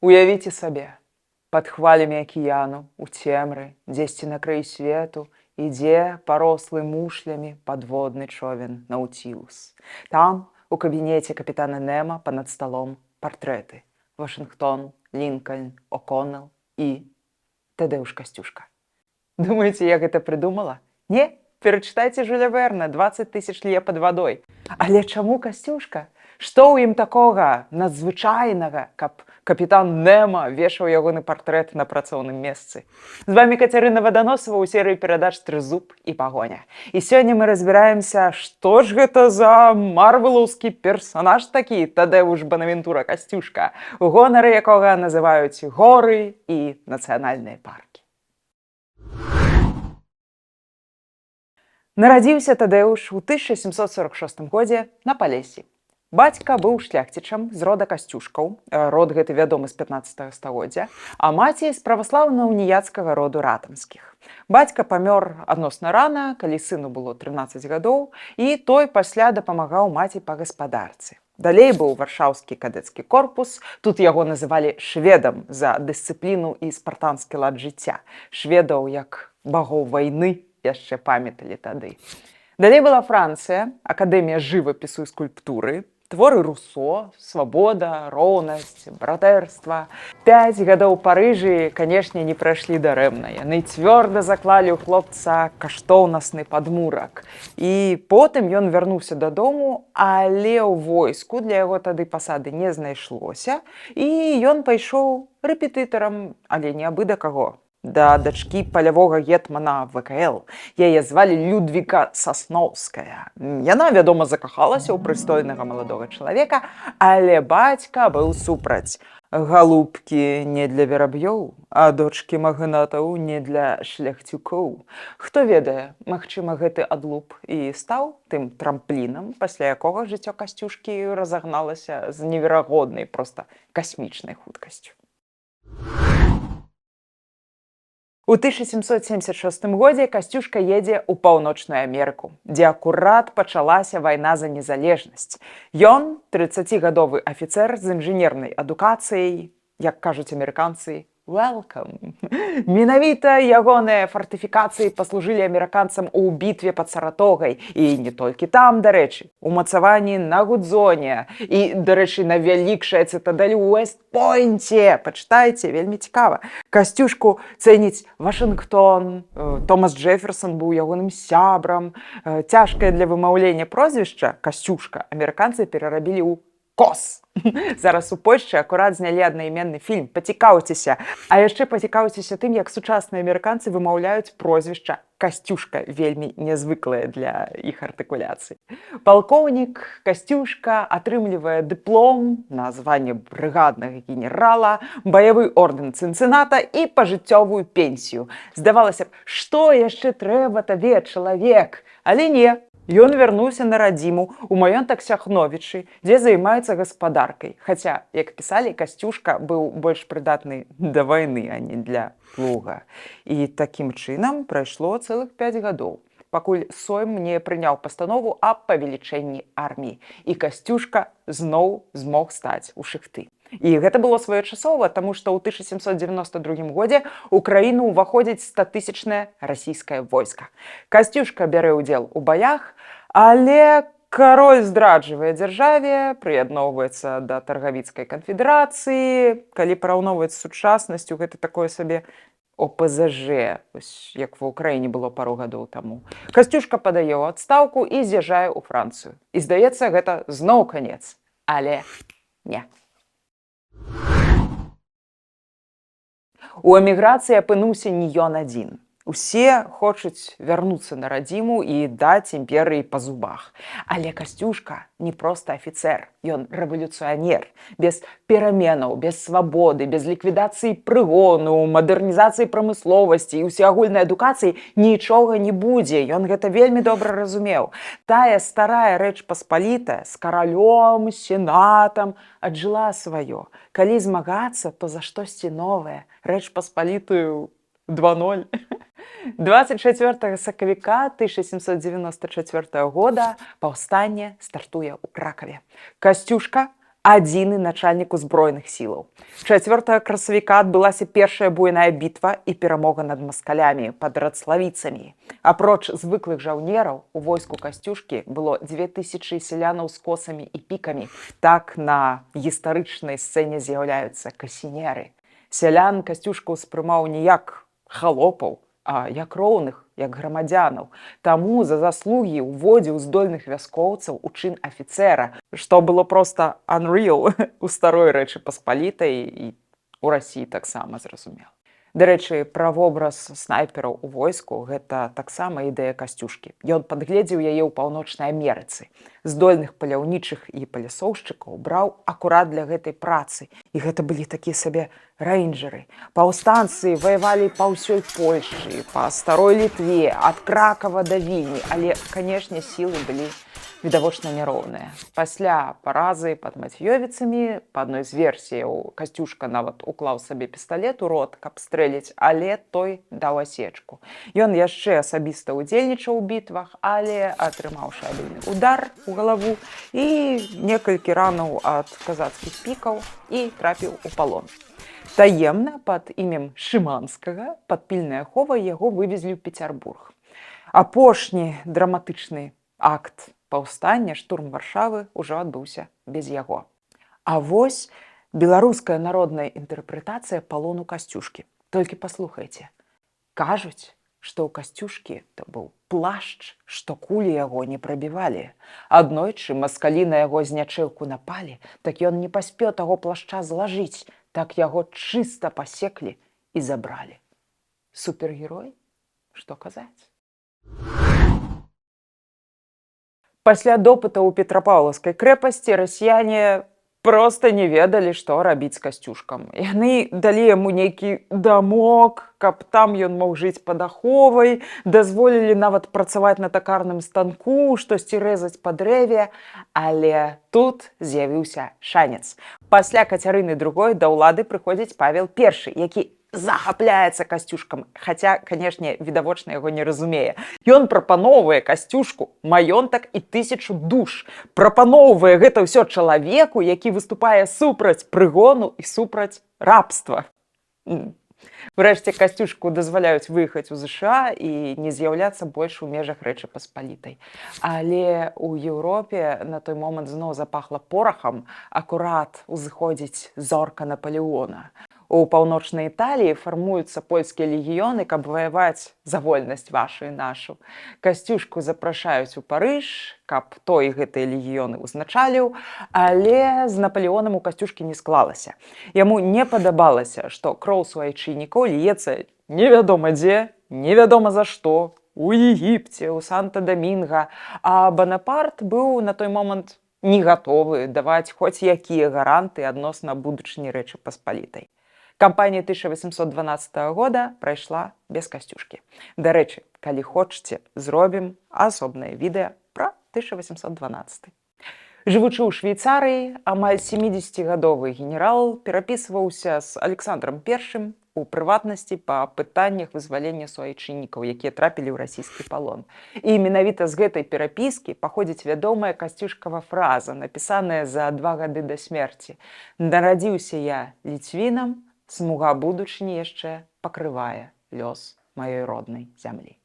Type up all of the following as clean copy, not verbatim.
Уявіце сабе, пад хвалямі акіяну, у цемры, дзесьці на краі свету, ідзе парослы мушлямі падводны човен Наутілус. Там, у кабінеце капітана Нема, панад сталом партрэты: Вашынгтон, Лінкальн, О'Коннелл і Тадэуш Касцюшка. Думаеце, я гэта прыдумала? Не, перачытайце Жюля Верна «20 тысяч лье пад вадой». Але чаму Касцюшка? Што ў ім такога надзвычайнага, каб капітан Нема вешаў ягоны партрэт на працоўным месцы? З вами Кацярына Ваданосава ў серыі перадач «Трызуб і пагоня». І сёння мы разбіраемся, што ж гэта за марвелаўскі персанаж такі Тадэуш Банавентура Касцюшка, у гонары якога называюць горы і нацыянальныя паркі. Нарадзіўся Тадэуш у 1746 годзе на Палессі. Бацька быў шляхцічам з рода Касцюшкаў, род гэты вядомы з 15 стагоддзя, а маці з праваслаўна-уніяцкага роду ратамскіх. Бацька памёр адносна рана, калі сыну было 13 гадоў, і той пасля дапамагаў маці па гаспадарцы. Далей быў варшаўскі кадэцкі корпус, тут яго называлі шведам за дысцыпліну і спартанскі лад жыцця. Шведаў як багоў вайны яшчэ памяталі тады. Далей была Францыя, акадэмія жывапісу і скульптуры, творы Руссо, свабода, роўнасць, братэрства. 5 гадоў у Парыжы, канешне, не прайшлі дарэмна. Яны цвёрда заклалі ў хлопца каштоўнасны падмурак. І потым ён вярнуўся дадому, але ў войску для яго тады пасады не знайшлося, і ён пайшоў рэпетытарам, але не абы да каго. Да дачкі палявога гетмана ВКЛ. Яе звалі Людвіка Сасноўская. Яна, вядома, закахалася ў прыстойнага маладога чалавека, але бацька быў супраць. Галубкі не для вераб'ёў, а дочкі магнатаў не для шляхцюкоў. Хто ведае, магчыма, гэты адлуп і стаў тым трамплінам, пасля якога жыццё Касцюшкі разагналася з неверагоднай, проста касмічнай хуткасцю. У 1776 годзе Касцюшка едзе ў Паўночную Амерыку, дзе акурат пачалася вайна за незалежнасць. Ён 30-гадовы афіцэр з інжынернай адукацыяй, як кажуць амерыканцы, welcome. Менавіта ягоныя фартыфікацыі паслужылі амерыканцам у бітве пад Саратогай. І не толькі там, дарэчы, умацаванні на Гудзоне і, дарэчы, на вялікшай цытадэлі ў Уэст-Пойнце. Пачытайце, вельмі цікава. Касцюшку цэніць Вашынгтон, Томас Джэферсон быў ягоным сябрам. Цяжкае для вымаўлення прозвішча Касцюшка амерыканцы перарабілі ў Кос. Зараз у Польшчы акурат знялі аднайменны фільм. Пацікаўцеся. А яшчэ пацікаўцеся тым, як сучасныя амерыканцы вымаўляюць прозвішча Касцюшка, вельмі нязвыклае для іх артыкуляцыі. Палкоўнік Касцюшка атрымлівае дыплом на званне брыгаднага генерала, баявы ордэн Цынцыната і пажыццёвую пенсію. Здавалася б, што яшчэ трэба табе, чалавек? Але не. Ён вярнуўся на радзіму ў маёнтак Сяхновічы, дзе займаецца гаспадаркай. Хаця, як пісалі, Касцюшка быў больш прыдатны да вайны, а не для плуга. І такім чынам прайшло цэлых 5 гадоў, пакуль Сойм не прыняў пастанову аб павелічэнні арміі. І Касцюшка зноў змог стаць у шыхты. І гэта было своечасова, таму што ў 1792 годзе ў краіну ўваходзіць 100-тысячнае расійскае войска. Касцюшка бярэ ўдзел у баях, але кароль здраджвае дзяржаве, прыядноўваецца да таргавіцкай канфедэрацыі. Калі параўноўваць з сучаснасцю, гэта такое сабе ОПЗЖ, як ва ўкраіне было пару гадоў таму. Касцюшка падае ў адстаўку і з'язджае ў Францыю. І здаецца, гэта зноў канец. Але не. У эміграцыі апынуўся не ён адзін. Усе хочуць вярнуцца на радзіму і даць імперыі па зубах. Але Касцюшка не проста афіцэр, ён рэвалюцыянер. Без пераменаў, без свабоды, без ліквідацыі прыгону, мадэрнізацыі прамысловасці і ўсеагульнай адукацыі нічога не будзе. Ён гэта вельмі добра разумеў. Тая старая Рэч Паспалітая з каралём, сенатам аджыла сваё. Калі змагацца, то за штосьці новае. Рэч Паспалітую 2:0. 24 сакавіка 1794 года паўстанне стартуе ў Кракаве. Касцюшка адзіны начальнік узброеных сілаў. 4 красавіка адбылася першая буйная бітва і перамога над маскалямі пад Рацлавіцамі. Апроч звыклых жаўнераў, у войску Касцюшкі было 2000 селянаў з косамі і пікамі. Так на гістарычнай сцэне з'яўляюцца касінеры. Сялян Касцюшка ўспрымаў не як халопаў, а як роўных, як грамадзянаў. Таму за заслугі ўводзіў здольных вяскоўцаў у чын афіцэра, што было проста unreal у старой Рэчы Паспалітай і у Расіі таксама, зразумела. Дарэчы, пра вобраз снайпераў у войску гэта таксама ідэя Касцюшкі. Ён падгледзеў яе ў Паўночнай Амерыцы. Здольных паляўнічых і палясоўшчыкаў браў акурат для гэтай працы. І гэта былі такія сабе рэйнджеры. Паўстанцы ваявалі па ўсёй Польшчы, па старой Літве, ад Кракава да Вільні, але, канешне, сілы былі відавочна няроўныя. Пасля паразы пад Мацьёвіцамі, па адной з версіяў, Касцюшка нават уклаў сабе пісталет у рот, каб стрэліць, але той даў асечку. Ён яшчэ асабіста ўдзельнічаў у бітвах, але атрымаў шабельны удар у галаву і некалькі ранаў ад казацкіх пікаў і трапіў у палон. Таемна пад імем Шыманскага пад пільнай аховай яго вывезлі ў Пецярбург. Апошні драматычны акт паўстання, штурм Варшавы, ўжо адбыўся без яго. А вось беларуская народная інтэрпрэтацыя палону Касцюшкі. Толькі паслухайце. Кажуць, што ў Касцюшкі то быў плашч, што кулі яго не прабівалі. Аднойчы маскалі на яго з нячэўку напалі, так ён не паспеў таго плашча злажыць, так яго чыста пасеклі і забралі. Супергерой? Што казаць? Пасля допытаў у Петрапаўлаўскай крэпасці расіяне проста не ведалі, што рабіць з Касцюшкам. Яны далі яму нейкі дамок, каб там ён мог жыць пад аховай, дазволілі нават працаваць на такарным станку, штосьці рэзаць па дрэве, але тут з'явіўся шанец. Пасля Кацярыны II да ўлады прыходзіць Павел I, які захапляецца Касцюшкам, хаця, канешне, відавочна яго не разумее. Ён прапаноўвае Касцюшку маёнтак і 1000 душ. Прапаноўвае гэта ўсё чалавеку, які выступае супраць прыгону і супраць рабства. Урэшце Касцюшку дазваляюць выехаць у ЗША і не з'яўляцца больш у межах Рэчы Паспалітай. Але ў Еўропе на той момант зноў запахла порахам, акурат узыходзіць зорка Напалеона. У паўночнай Італіі фармуюцца польскія легіёны, каб ваяваць за вольнасць вашу і нашу. Касцюшку запрашаюць у Парыж, каб той гэтыя легіёны ўзначаліў, але з Напалеонам у Касцюшкі не склалася. Яму не падабалася, што кроў суайчыннікаў льецца невядома дзе, невядома за што, у Егіпце, у Санта-Дамінга, а Банапарт быў на той момант не гатовы даваць хоць якія гаранты адносна будучыні Рэчы Паспалітай. Кампанія 1812 года прайшла без Касцюшкі. Дарэчы, калі хочаце, зробім асобнае відэа пра 1812. Жывучы ў Швейцарыі, амаль 70-гадовы генерал перапісваўся з Александром I, у прыватнасці па пытаннях вызвалення суайчыннікаў, якія трапілі ў расійскі палон. І менавіта з гэтай перапіскі паходзіць вядомая Касцюшкава фраза, напісаная за 2 гады да смерці. «Нарадзіўся я ліцвінам, смуга будучыні яшчэ пакрывае лёс маёй роднай зямлі».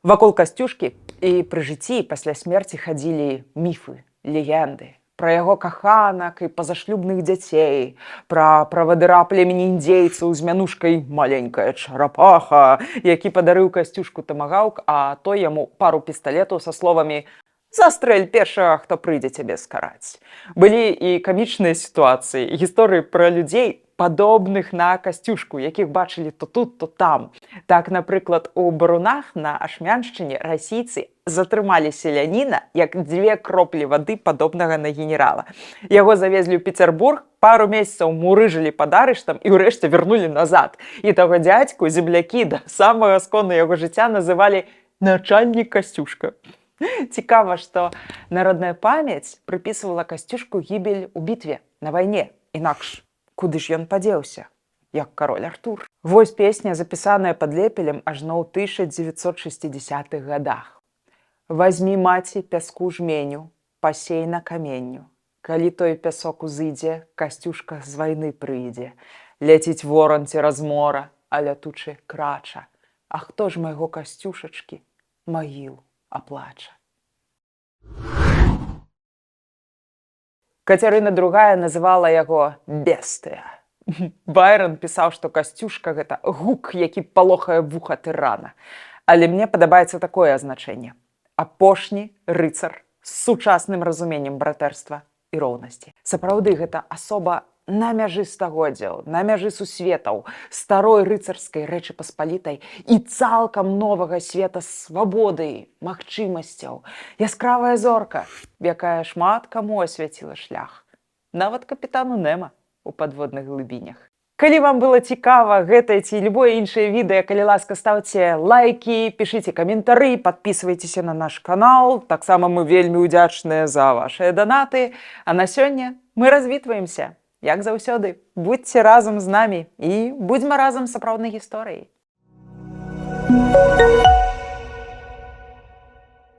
Вакол Касцюшкі і пры жыцці і пасля смерці хадзілі міфы, легенды пра яго каханак і пазашлюбных дзяцей, пра правадыра племені індзейцаў з мянушкай «маленькая чарапаха», які падарыў Касцюшку тамагаўк, а той яму пару пісталетаў са словамі «Застрэль першага, хто прыйдзе цябе скараць». Былі і камічныя сітуацыі, гісторыі пра людзей, падобных на Касцюшку, якіх бачылі то тут, то там. Так, напрыклад, у Барунах на Ашмяншчыне расійцы затрымалі селяніна, як 2 кроплі вады, падобнага на генерала. Яго завезлі ў Пецярбург, пару месяцаў мурыжылі пад арыштам і ўрэшце вярнулі назад. І таго дзядзьку землякі да самага скону яго жыцця называлі «начальнік Касцюшка». Цікава, што народная памяць прыпісвала Касцюшку гібель у бітве, на вайне. Інакш, куды ж ён падзеўся, як кароль Артур? Вось песня, запісаная пад Лепелем ажно ў 1960-х гадах. «Возьми, маці, пяску жменю, пасей на каменню. Калі той пясок узыдзе, Касцюшка з вайны прыйдзе. Ляціць ворон цераз мора, а лятучы крача. А хто ж майго Касцюшачкі магілу аплача? Кацярына II называла яго бестыя. Байрон пісаў, што Касцюшка – гэта гук, які палохае вуха тырана. Але мне падабаецца такое азначэнне. Апошні рыцар з сучасным разуменнем братэрства і роўнасці. Сапраўды, гэта асоба на мяжы стагоддзяў, на мяжы сусветаў, старой рыцарскай Рэчы Паспалітай і цалкам новага света свабоды, магчымасцяў. Яскравая зорка, якая шмат каму асвяціла шлях. Нават капітану Нема у падводных глыбінях. Калі вам было цікава гэтае ці любое іншае відэа, калі ласка, ставце лайкі, пішыце каментары, падпісвайцеся на наш канал. Таксама мы вельмі ўдзячныя за вашыя данаты. А на сёння мы развітваемся. Як заўсёды, будьце разам з намі і будзьма разам з сапраўднай гісторыяй.